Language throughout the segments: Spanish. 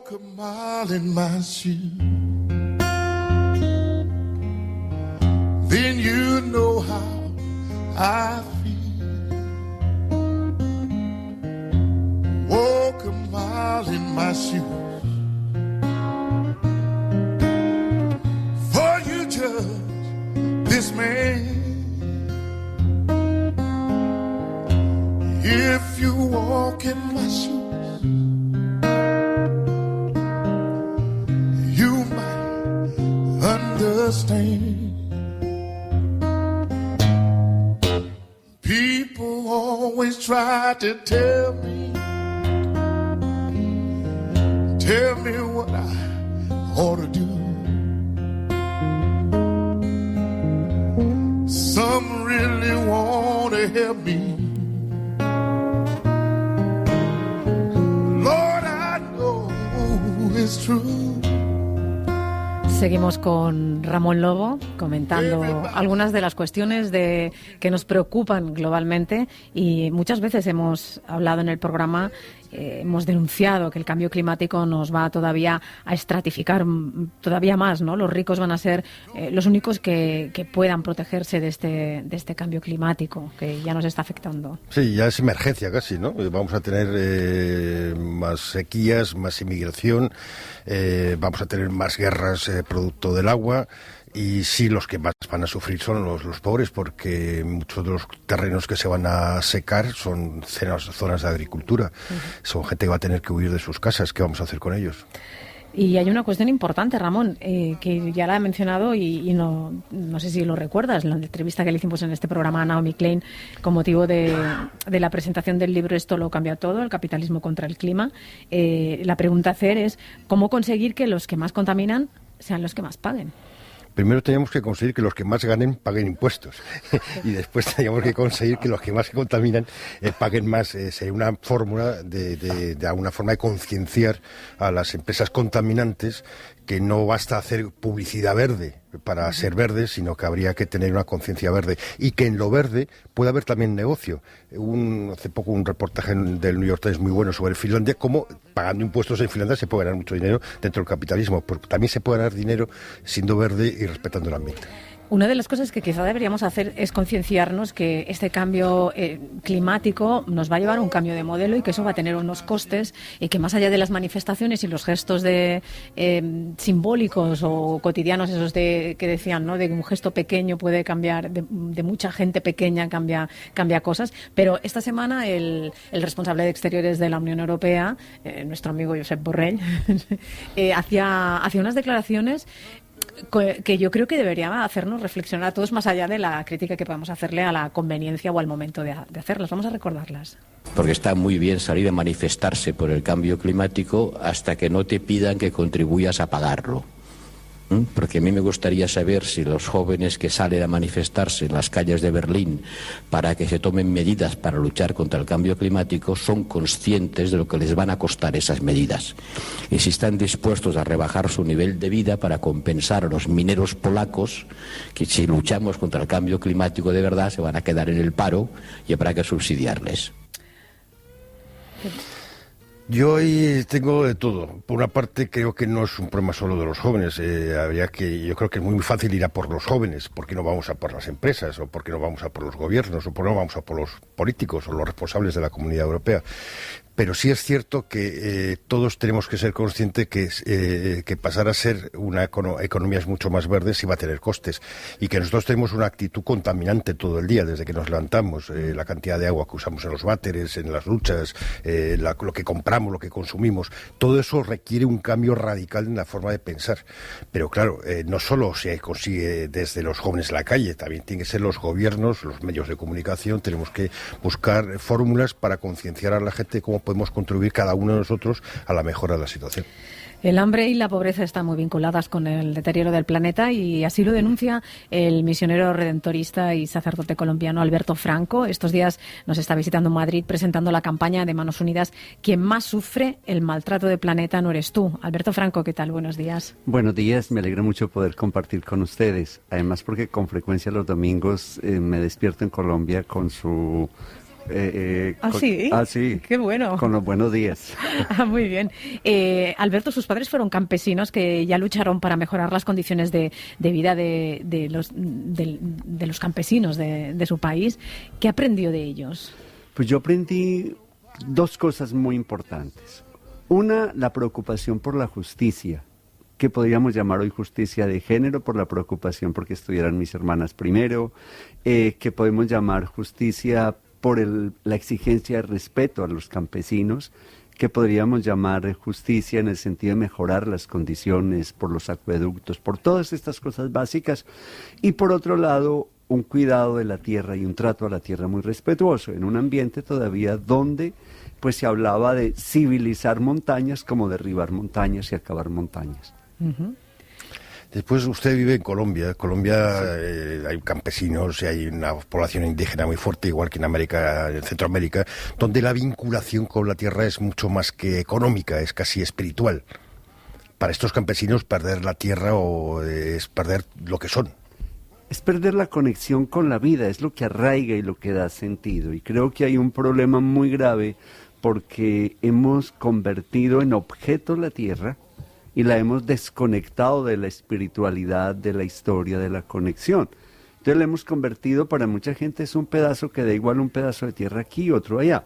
walk a mile in my shoes, then you know how I feel. Walk a mile in my shoes, for you judge this man. If you walk in my shoes, you might understand. People always try to tell me what I ought to do. Some really want to help me. Seguimos con Ramón Lobo comentando algunas de las cuestiones que nos preocupan globalmente, y muchas veces hemos hablado en el programa, hemos denunciado que el cambio climático nos va todavía a estratificar todavía más, ¿no? Los ricos van a ser los únicos que puedan protegerse de este cambio climático que ya nos está afectando. Sí, ya es emergencia casi, ¿no? Vamos a tener más sequías, más inmigración, vamos a tener más guerras producto del agua. Y sí, los que más van a sufrir son los pobres, porque muchos de los terrenos que se van a secar son zonas de agricultura. Son gente que va a tener que huir de sus casas. ¿Qué vamos a hacer con ellos? Y hay una cuestión importante, Ramón, que ya la he mencionado y no sé si lo recuerdas, la entrevista que le hicimos en este programa a Naomi Klein con motivo de la presentación del libro Esto lo cambia todo, el capitalismo contra el clima. La pregunta a hacer es ¿cómo conseguir que los que más contaminan sean los que más paguen? Primero teníamos que conseguir que los que más ganen paguen impuestos y después teníamos que conseguir que los que más contaminan paguen más. Sería una fórmula de alguna forma de concienciar a las empresas contaminantes que no basta hacer publicidad verde para ser verde, sino que habría que tener una conciencia verde y que en lo verde puede haber también negocio. Hace poco un reportaje del New York Times muy bueno sobre Finlandia, cómo pagando impuestos en Finlandia se puede ganar mucho dinero dentro del capitalismo, porque también se puede ganar dinero siendo verde y respetando el ambiente. Una de las cosas que quizá deberíamos hacer es concienciarnos que este cambio climático nos va a llevar a un cambio de modelo y que eso va a tener unos costes, y que más allá de las manifestaciones y los gestos simbólicos o cotidianos, esos que decían, ¿no?, de que un gesto pequeño puede cambiar, de mucha gente pequeña cambia cosas. Pero esta semana el responsable de Exteriores de la Unión Europea, nuestro amigo Josep Borrell, hacía unas declaraciones que yo creo que debería hacernos reflexionar a todos, más allá de la crítica que podemos hacerle a la conveniencia o al momento de hacerlas. Vamos a recordarlas. Porque está muy bien salir a manifestarse por el cambio climático hasta que no te pidan que contribuyas a pagarlo. Porque a mí me gustaría saber si los jóvenes que salen a manifestarse en las calles de Berlín para que se tomen medidas para luchar contra el cambio climático son conscientes de lo que les van a costar esas medidas y si están dispuestos a rebajar su nivel de vida para compensar a los mineros polacos que, si luchamos contra el cambio climático de verdad, se van a quedar en el paro y habrá que subsidiarles. Yo hoy tengo de todo. Por una parte, creo que no es un problema solo de los jóvenes. Yo creo que es muy fácil ir a por los jóvenes. ¿Por qué no vamos a por las empresas? ¿O por qué no vamos a por los gobiernos? ¿O por qué no vamos a por los políticos o los responsables de la Comunidad Europea? Pero sí es cierto que todos tenemos que ser conscientes que pasar a ser una economía mucho más verde sí va a tener costes, y que nosotros tenemos una actitud contaminante todo el día, desde que nos levantamos, la cantidad de agua que usamos en los váteres, en las duchas, lo que compramos, lo que consumimos, todo eso requiere un cambio radical en la forma de pensar. Pero claro, no solo se consigue desde los jóvenes en la calle, también tienen que ser los gobiernos, los medios de comunicación. Tenemos que buscar fórmulas para concienciar a la gente cómo podemos contribuir cada uno de nosotros a la mejora de la situación. El hambre y la pobreza están muy vinculadas con el deterioro del planeta, y así lo denuncia el misionero redentorista y sacerdote colombiano Alberto Franco. Estos días nos está visitando en Madrid presentando la campaña de Manos Unidas. Quien más sufre el maltrato del planeta no eres tú. Alberto Franco, ¿qué tal? Buenos días. Buenos días, me alegra mucho poder compartir con ustedes. Además, porque con frecuencia los domingos me despierto en Colombia con su ¿Ah, sí? Sí. Qué bueno. Con los buenos días. Muy bien. Alberto, sus padres fueron campesinos que ya lucharon para mejorar las condiciones de vida de los campesinos de su país. ¿Qué aprendió de ellos? Pues yo aprendí dos cosas muy importantes. Una, la preocupación por la justicia, que podríamos llamar hoy justicia de género, por la preocupación porque estuvieran mis hermanas primero, que podemos llamar justicia por la exigencia de respeto a los campesinos, que podríamos llamar justicia en el sentido de mejorar las condiciones por los acueductos, por todas estas cosas básicas, y por otro lado, un cuidado de la tierra y un trato a la tierra muy respetuoso, en un ambiente todavía donde pues se hablaba de civilizar montañas como derribar montañas y acabar montañas. Uh-huh. Después usted vive en Colombia. Colombia hay campesinos y hay una población indígena muy fuerte, igual que en Centroamérica, donde la vinculación con la tierra es mucho más que económica, es casi espiritual. Para estos campesinos perder la tierra es perder lo que son. Es perder la conexión con la vida, es lo que arraiga y lo que da sentido. Y creo que hay un problema muy grave porque hemos convertido en objeto la tierra y la hemos desconectado de la espiritualidad, de la historia, de la conexión. Entonces la hemos convertido, para mucha gente es un pedazo que da igual un pedazo de tierra aquí, otro allá.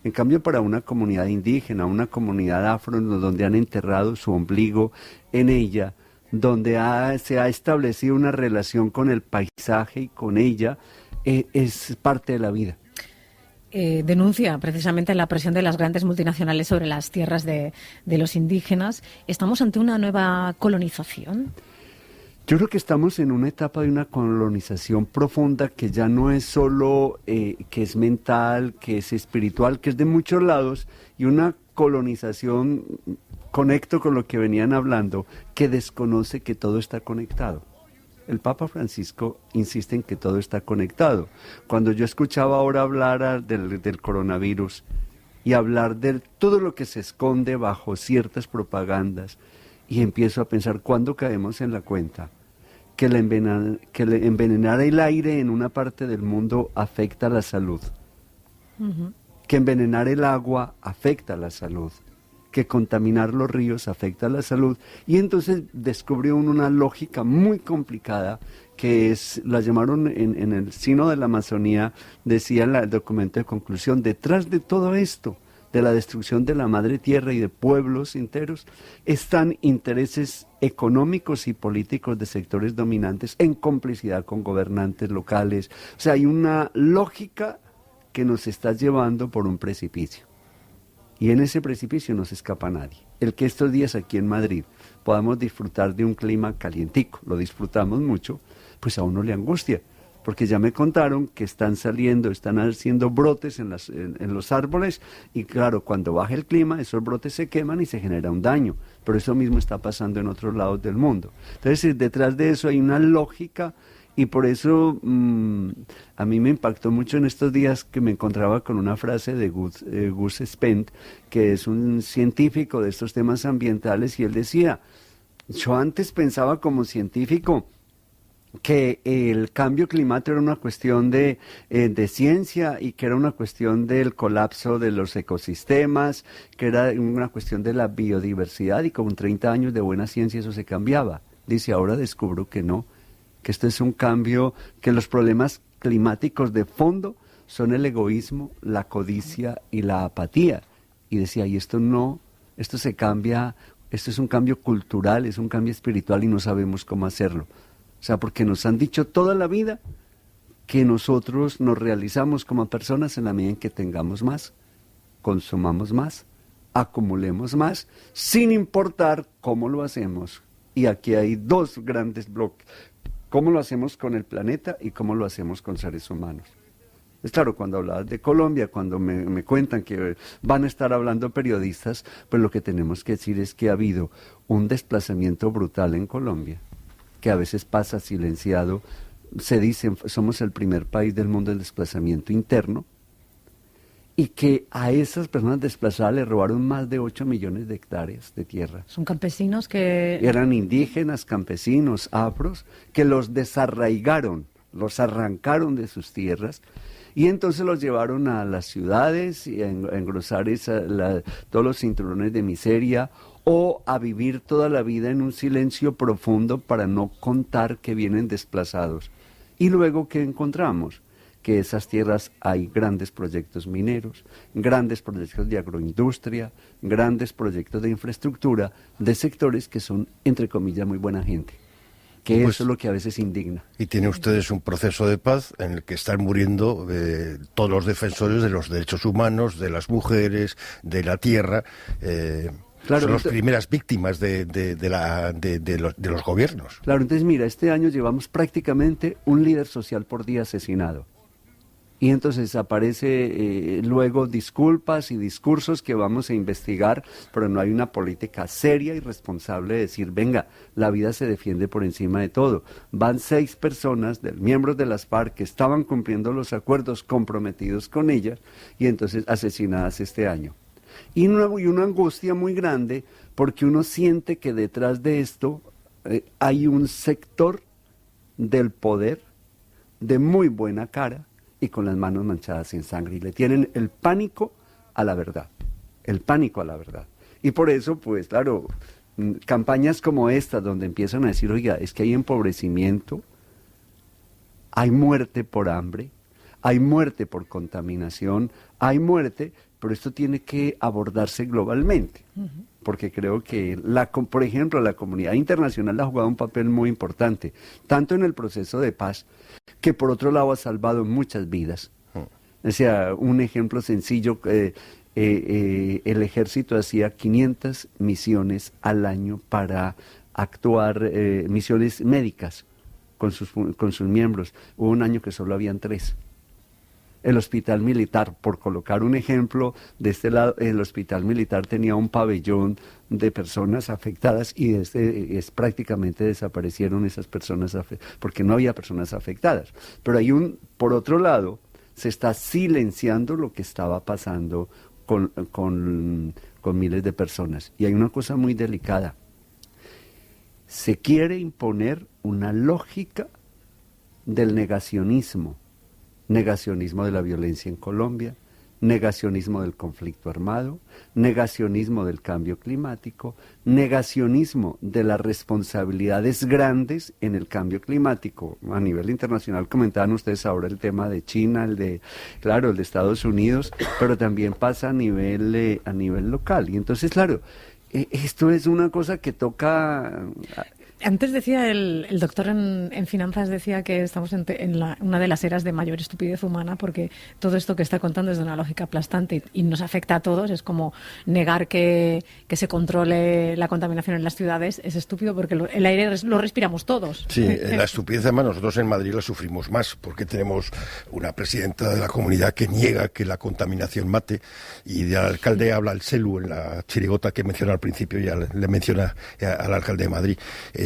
En cambio, para una comunidad indígena, una comunidad afro, donde han enterrado su ombligo en ella, donde se ha establecido una relación con el paisaje y con ella, es parte de la vida. Denuncia precisamente la presión de las grandes multinacionales sobre las tierras de los indígenas. ¿Estamos ante una nueva colonización? Yo creo que estamos en una etapa de una colonización profunda que ya no es solo que es mental, que es espiritual, que es de muchos lados, y una colonización, conecto con lo que venían hablando, que desconoce que todo está conectado. El Papa Francisco insiste en que todo está conectado. Cuando yo escuchaba ahora hablar del coronavirus y hablar de todo lo que se esconde bajo ciertas propagandas, y empiezo a pensar, ¿cuándo caemos en la cuenta que envenenar el aire en una parte del mundo afecta a la salud? Uh-huh. Que envenenar el agua afecta a la salud, que contaminar los ríos afecta a la salud, y entonces descubrió una lógica muy complicada que la llamaron en el Sínodo de la Amazonía, decía el documento de conclusión, detrás de todo esto, de la destrucción de la madre tierra y de pueblos enteros, están intereses económicos y políticos de sectores dominantes en complicidad con gobernantes locales. O sea, hay una lógica que nos está llevando por un precipicio. Y en ese precipicio no se escapa nadie. El que estos días aquí en Madrid podamos disfrutar de un clima calientico, lo disfrutamos mucho, pues a uno le angustia. Porque ya me contaron que están haciendo brotes en los árboles, y claro, cuando baja el clima, esos brotes se queman y se genera un daño. Pero eso mismo está pasando en otros lados del mundo. Entonces, detrás de eso hay una lógica, y por eso a mí me impactó mucho en estos días que me encontraba con una frase de Gus Spent, que es un científico de estos temas ambientales, y él decía, yo antes pensaba como científico que el cambio climático era una cuestión de ciencia, y que era una cuestión del colapso de los ecosistemas, que era una cuestión de la biodiversidad, y con 30 años de buena ciencia eso se cambiaba. Dice, ahora descubro que no, que esto es un cambio, que los problemas climáticos de fondo son el egoísmo, la codicia y la apatía. Y decía, y esto se cambia, esto es un cambio cultural, es un cambio espiritual, y no sabemos cómo hacerlo. O sea, porque nos han dicho toda la vida que nosotros nos realizamos como personas en la medida en que tengamos más, consumamos más, acumulemos más, sin importar cómo lo hacemos. Y aquí hay dos grandes bloques: cómo lo hacemos con el planeta y cómo lo hacemos con seres humanos. Es claro, cuando hablabas de Colombia, cuando me cuentan que van a estar hablando periodistas, pues lo que tenemos que decir es que ha habido un desplazamiento brutal en Colombia, que a veces pasa silenciado. Se dice, somos el primer país del mundo en desplazamiento interno, y que a esas personas desplazadas le robaron más de 8 millones de hectáreas de tierra. Son campesinos que... Eran indígenas, campesinos, afros, que los desarraigaron, los arrancaron de sus tierras, Y entonces los llevaron a las ciudades y a engrosar todos los cinturones de miseria, o a vivir toda la vida en un silencio profundo para no contar que vienen desplazados. Y luego, ¿qué encontramos? Que esas tierras hay grandes proyectos mineros, grandes proyectos de agroindustria, grandes proyectos de infraestructura, de sectores que son, entre comillas, muy buena gente. Que pues, eso es lo que a veces indigna. Y tienen ustedes un proceso de paz en el que están muriendo todos los defensores de los derechos humanos, de las mujeres, de la tierra. Claro, son las primeras víctimas de los gobiernos. Claro, entonces mira, este año llevamos prácticamente un líder social por día asesinado. Y entonces aparece luego disculpas y discursos que vamos a investigar, pero no hay una política seria y responsable de decir, venga, la vida se defiende por encima de todo. Van 6 personas, miembros de las FARC, que estaban cumpliendo los acuerdos comprometidos con ellas, y entonces asesinadas este año. Y una angustia muy grande, porque uno siente que detrás de esto hay un sector del poder de muy buena cara y con las manos manchadas en sangre, y le tienen el pánico a la verdad, el pánico a la verdad. Y por eso, pues claro, campañas como esta, donde empiezan a decir, oiga, es que hay empobrecimiento, hay muerte por hambre, hay muerte por contaminación, hay muerte, pero esto tiene que abordarse globalmente, porque creo que, por ejemplo, la comunidad internacional ha jugado un papel muy importante, tanto en el proceso de paz, que por otro lado ha salvado muchas vidas. O sea, un ejemplo sencillo, el ejército hacía 500 misiones al año para actuar, misiones médicas con sus miembros. Hubo un año que solo habían 3. El hospital militar, por colocar un ejemplo, de este lado, el hospital militar tenía un pabellón de personas afectadas y prácticamente desaparecieron esas personas porque no había personas afectadas. Pero por otro lado, se está silenciando lo que estaba pasando con miles de personas. Y hay una cosa muy delicada. Se quiere imponer una lógica del negacionismo de la violencia en Colombia, negacionismo del conflicto armado, negacionismo del cambio climático, negacionismo de las responsabilidades grandes en el cambio climático. A nivel internacional comentaban ustedes ahora el tema de China, el de Estados Unidos, pero también pasa a nivel local. Y entonces, claro, esto es una cosa que toca... Antes decía el doctor en finanzas, decía que estamos en una de las eras de mayor estupidez humana, porque todo esto que está contando es de una lógica aplastante y nos afecta a todos. Es como negar que se controle la contaminación en las ciudades. Es estúpido porque el aire lo respiramos todos. Sí, la estupidez además nosotros en Madrid la sufrimos más, porque tenemos una presidenta de la comunidad que niega que la contaminación mate, y del alcalde habla el celu en la chirigota que menciona al principio, ya le menciona al alcalde de Madrid.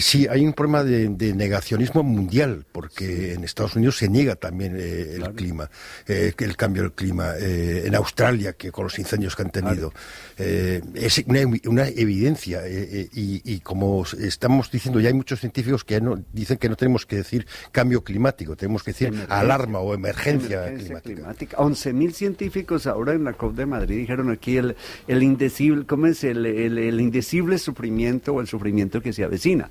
Sí, hay un problema de negacionismo mundial, porque en Estados Unidos se niega también el clima, el cambio del clima. En Australia, que con los incendios que han tenido, es una evidencia. Y como estamos diciendo, ya hay muchos científicos que dicen que no tenemos que decir cambio climático, tenemos que decir alarma o emergencia climática. 11.000 científicos ahora en la COP de Madrid dijeron aquí el indecible, ¿cómo es? El indecible sufrimiento, o el sufrimiento que se avecina.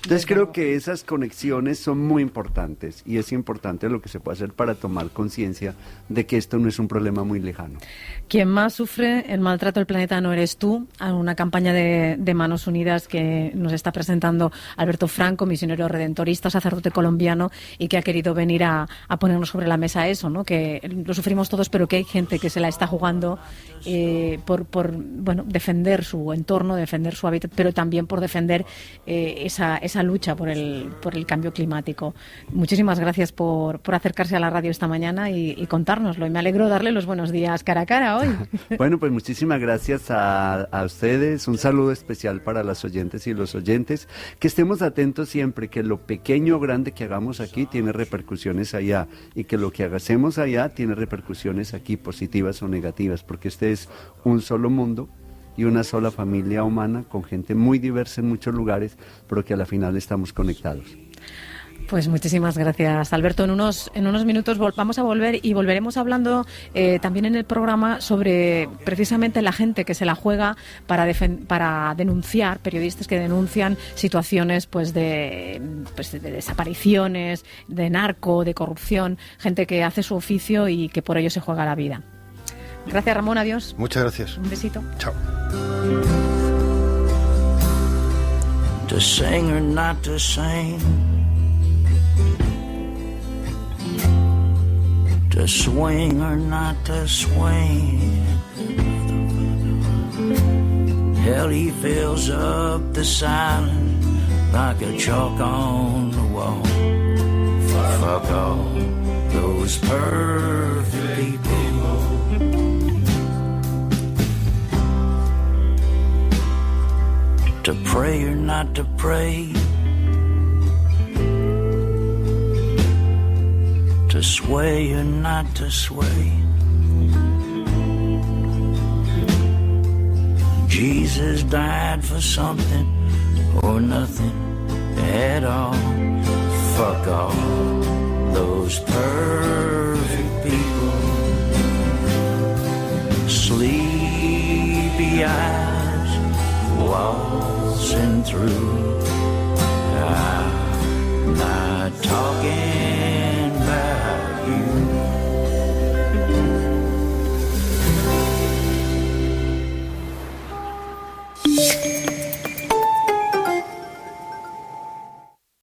Entonces creo que esas conexiones son muy importantes, y es importante lo que se puede hacer para tomar conciencia de que esto no es un problema muy lejano. Quien más sufre el maltrato del planeta no eres tú. A una campaña de Manos Unidas que nos está presentando Alberto Franco, misionero redentorista, sacerdote colombiano, y que ha querido venir a ponernos sobre la mesa eso, ¿no? Que lo sufrimos todos, pero que hay gente que se la está jugando por defender su entorno, defender su hábitat, pero también por defender esa lucha por el cambio climático. Muchísimas gracias por acercarse a la radio esta mañana y contárnoslo. Y me alegro darle los buenos días cara a cara hoy. Bueno, pues muchísimas gracias a ustedes. Un saludo especial para las oyentes y los oyentes. Que estemos atentos siempre, que lo pequeño o grande que hagamos aquí tiene repercusiones allá, y que lo que hacemos allá tiene repercusiones aquí, positivas o negativas, porque este es un solo mundo y una sola familia humana con gente muy diversa en muchos lugares, pero que a la final estamos conectados. Pues muchísimas gracias, Alberto. En unos minutos vamos a volver y volveremos hablando también en el programa sobre precisamente la gente que se la juega para denunciar, periodistas que denuncian situaciones pues de desapariciones, de narco, de corrupción, gente que hace su oficio y que por ello se juega la vida. Gracias, Ramón. Adiós. Muchas gracias. Un besito. Chao. To sing or not to sing, to swing or not to swing. Hell, he fills up the silence like a chalk on the wall. Fuck all those perfect people. To pray or not to pray, to sway or not to sway. Jesus died for something or nothing at all. Fuck all those perfect people. Sleepy eyes waltzing through. I'm not talking